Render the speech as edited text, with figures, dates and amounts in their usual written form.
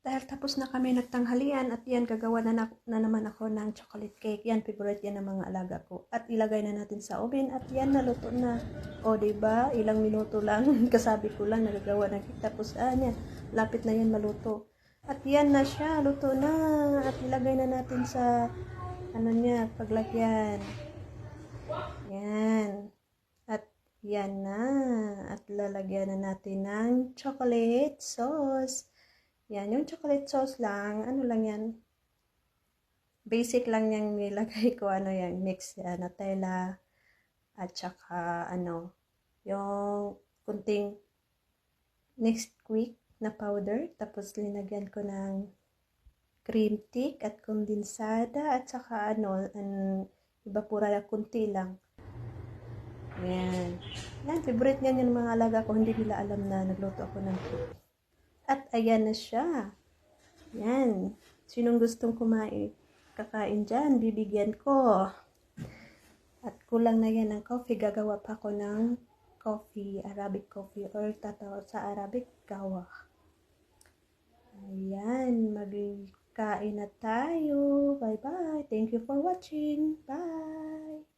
Dahil tapos na kami nagtanghalian at yan, gagawa na naman ako ng chocolate cake. Yan, favorite yan ng mga alaga ko. At ilagay na natin sa oven at yan, naluto na. O, diba? Ilang minuto lang. Kasabi ko lang, nagagawa ng cake. Tapos, yan, lapit na yan maluto. At yan na siya, luto na. At ilagay na natin sa, paglagyan. Yan. At yan na. At lalagyan na natin ng chocolate sauce. Yan, yung chocolate sauce lang, ano lang yan, basic lang yung nilagay ko, yan, mix yan, Nutella, at saka, yung kunting Nesquik na powder, tapos linagyan ko ng cream thick at kondensada, at saka, ibapura na kunti lang. Yan. Yan, favorite niyan yung mga alaga ko, hindi nila alam na nagluto ako ng cake. At ayan na siya. Yan. Sinong gustong kakain dyan, bibigyan ko. At kulang na yan ng coffee. Gagawa pa ako ng coffee, Arabic coffee, or tatawag sa Arabic, gawa. Ayan. Magkain na tayo. Bye-bye. Thank you for watching. Bye.